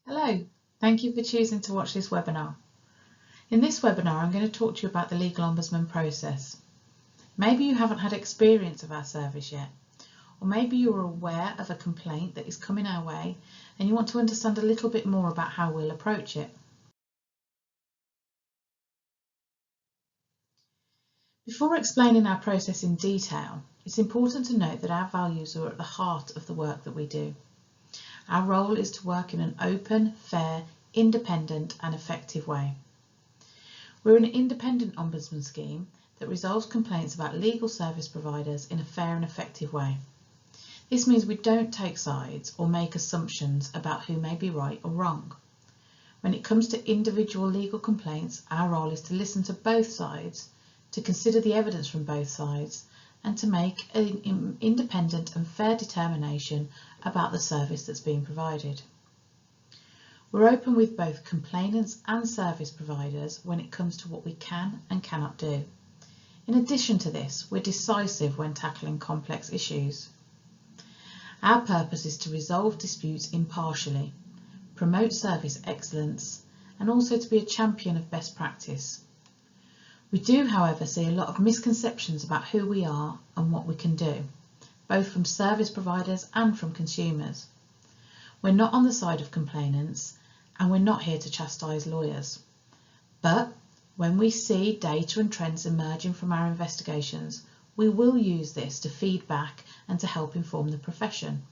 Hello, thank you for choosing to watch this webinar. In this webinar, I'm going to talk to you about the Legal Ombudsman process. Maybe you haven't had experience of our service yet, or maybe you're aware of a complaint that is coming our way and you want to understand a little bit more about how we'll approach it. Before explaining our process in detail, it's important to note that our values are at the heart of the work that we do. Our role is to work in an open, fair, independent and effective way. We're an independent ombudsman scheme that resolves complaints about legal service providers in a fair and effective way. This means we don't take sides or make assumptions about who may be right or wrong. When it comes to individual legal complaints, our role is to listen to both sides, to consider the evidence from both sides, and to make an independent and fair determination about the service that's being provided. We're open with both complainants and service providers when it comes to what we can and cannot do. In addition to this, we're decisive when tackling complex issues. Our purpose is to resolve disputes impartially, promote service excellence, and also to be a champion of best practice. We do, however, see a lot of misconceptions about who we are and what we can do, both from service providers and from consumers. We're not on the side of complainants, and we're not here to chastise lawyers. But when we see data and trends emerging from our investigations, we will use this to feed back and to help inform the profession.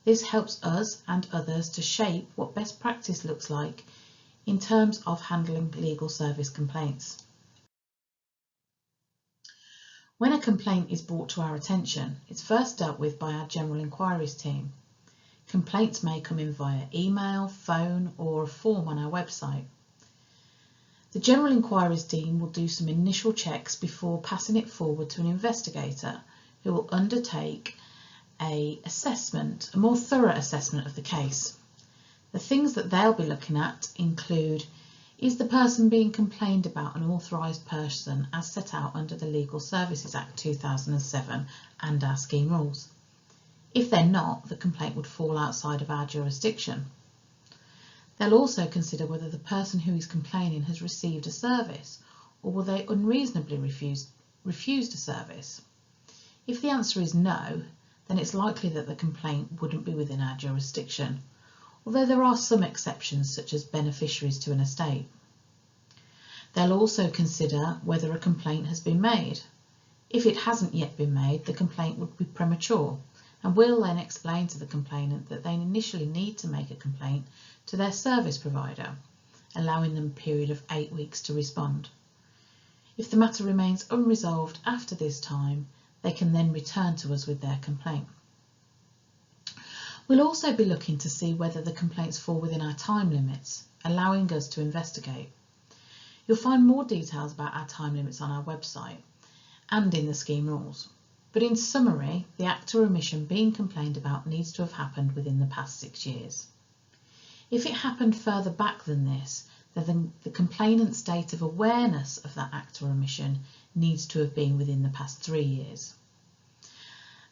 This helps us and others to shape what best practice looks like in terms of handling legal service complaints. When a complaint is brought to our attention, it's first dealt with by our General Inquiries team. Complaints may come in via email, phone, or a form on our website. The General Inquiries team will do some initial checks before passing it forward to an investigator who will undertake a more thorough assessment of the case. The things that they'll be looking at include: is the person being complained about an authorised person as set out under the Legal Services Act 2007 and our scheme rules? If they're not, the complaint would fall outside of our jurisdiction. They'll also consider whether the person who is complaining has received a service, or will they unreasonably refused a service. If the answer is no, then it's likely that the complaint wouldn't be within our jurisdiction, although there are some exceptions such as beneficiaries to an estate. They'll also consider whether a complaint has been made. If it hasn't yet been made, the complaint would be premature, and we'll then explain to the complainant that they initially need to make a complaint to their service provider, allowing them a period of 8 weeks to respond. If the matter remains unresolved after this time, they can then return to us with their complaint. We'll also be looking to see whether the complaints fall within our time limits, allowing us to investigate. You'll find more details about our time limits on our website and in the scheme rules. But in summary, the act or omission being complained about needs to have happened within the past 6 years. If it happened further back than this, then the complainant's date of awareness of that act or omission needs to have been within the past 3 years.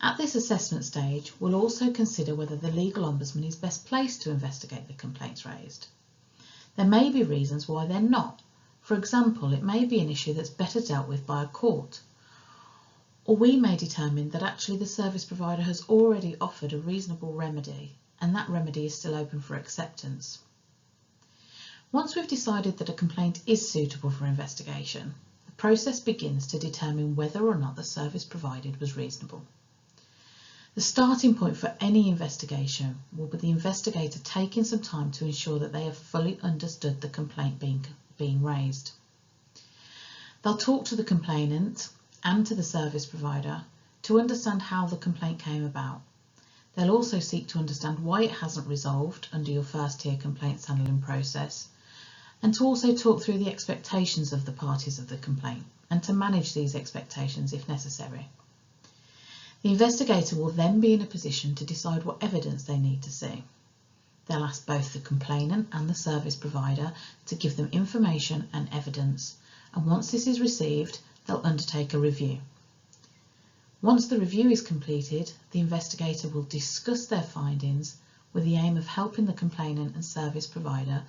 At this assessment stage, we'll also consider whether the legal ombudsman is best placed to investigate the complaints raised. There may be reasons why they're not. For example, it may be an issue that's better dealt with by a court, or we may determine that actually the service provider has already offered a reasonable remedy and that remedy is still open for acceptance. Once we've decided that a complaint is suitable for investigation, the process begins to determine whether or not the service provided was reasonable. The starting point for any investigation will be the investigator taking some time to ensure that they have fully understood the complaint being raised. They'll talk to the complainant and to the service provider to understand how the complaint came about. They'll also seek to understand why it hasn't resolved under your first tier complaints handling process, and to also talk through the expectations of the parties of the complaint and to manage these expectations if necessary. The investigator will then be in a position to decide what evidence they need to see. They'll ask both the complainant and the service provider to give them information and evidence, and once this is received, they'll undertake a review. Once the review is completed, the investigator will discuss their findings with the aim of helping the complainant and service provider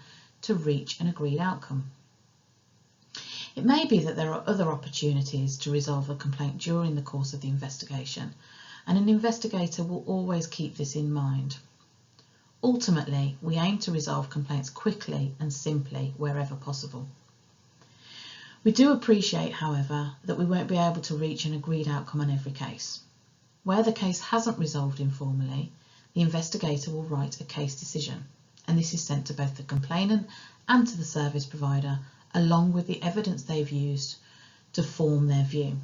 to reach an agreed outcome. It may be that there are other opportunities to resolve a complaint during the course of the investigation, and an investigator will always keep this in mind. Ultimately, we aim to resolve complaints quickly and simply wherever possible. We do appreciate, however, that we won't be able to reach an agreed outcome on every case. Where the case hasn't resolved informally, the investigator will write a case decision, and this is sent to both the complainant and to the service provider, along with the evidence they've used to form their view.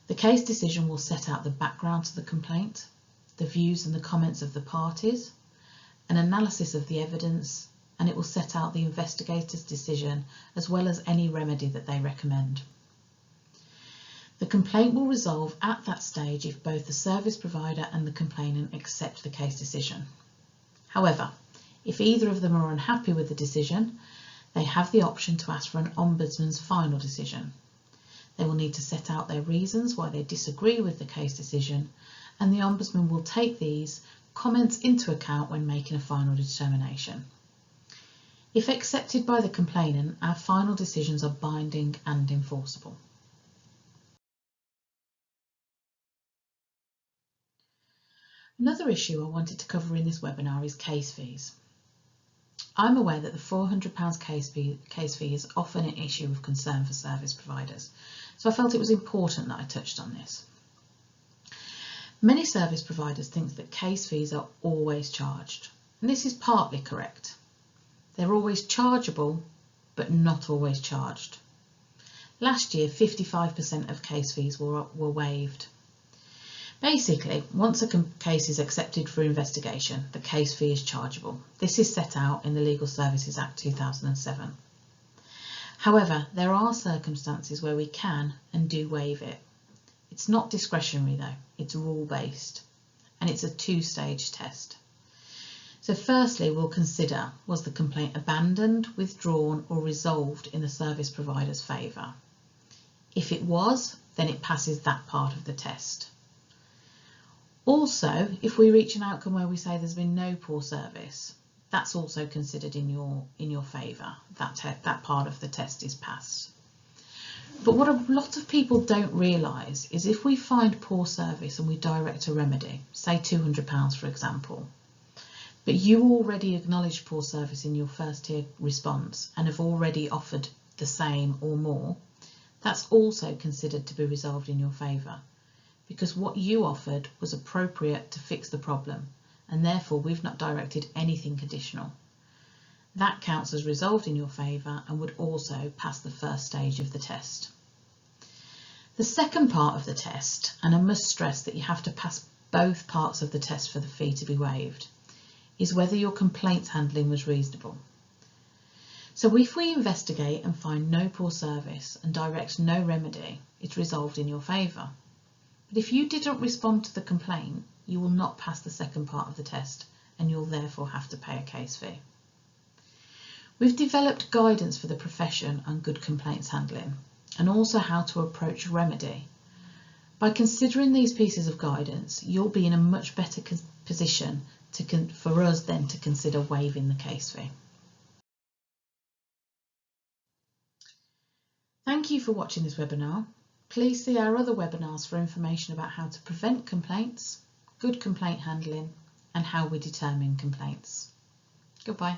The case decision will set out the background to the complaint, the views and the comments of the parties, an analysis of the evidence, and it will set out the investigator's decision as well as any remedy that they recommend. The complaint will resolve at that stage if both the service provider and the complainant accept the case decision. However, if either of them are unhappy with the decision, they have the option to ask for an Ombudsman's final decision. They will need to set out their reasons why they disagree with the case decision, and the Ombudsman will take these comments into account when making a final determination. If accepted by the complainant, our final decisions are binding and enforceable. Another issue I wanted to cover in this webinar is case fees. I'm aware that the £400 case fee is often an issue of concern for service providers, so I felt it was important that I touched on this. Many service providers think that case fees are always charged, and this is partly correct. They're always chargeable, but not always charged. Last year, 55% of case fees were waived. Basically, once a case is accepted for investigation, the case fee is chargeable. This is set out in the Legal Services Act 2007. However, there are circumstances where we can and do waive it. It's not discretionary though, it's rule-based, and it's a two-stage test. So firstly, we'll consider, was the complaint abandoned, withdrawn or resolved in the service provider's favour? If it was, then it passes that part of the test. Also, if we reach an outcome where we say there's been no poor service, that's also considered in your favour. That part of the test is passed. But what a lot of people don't realise is if we find poor service and we direct a remedy, say £200 for example, but you already acknowledged poor service in your first tier response and have already offered the same or more, that's also considered to be resolved in your favour, because what you offered was appropriate to fix the problem, and therefore we've not directed anything additional. That counts as resolved in your favour and would also pass the first stage of the test. The second part of the test, and I must stress that you have to pass both parts of the test for the fee to be waived, is whether your complaints handling was reasonable. So if we investigate and find no poor service and direct no remedy, it's resolved in your favour. But if you didn't respond to the complaint, you will not pass the second part of the test and you'll therefore have to pay a case fee. We've developed guidance for the profession on good complaints handling and also how to approach a remedy. By considering these pieces of guidance, you'll be in a much better position for us then to consider waiving the case fee. Thank you for watching this webinar. Please see our other webinars for information about how to prevent complaints, good complaint handling, and how we determine complaints. Goodbye.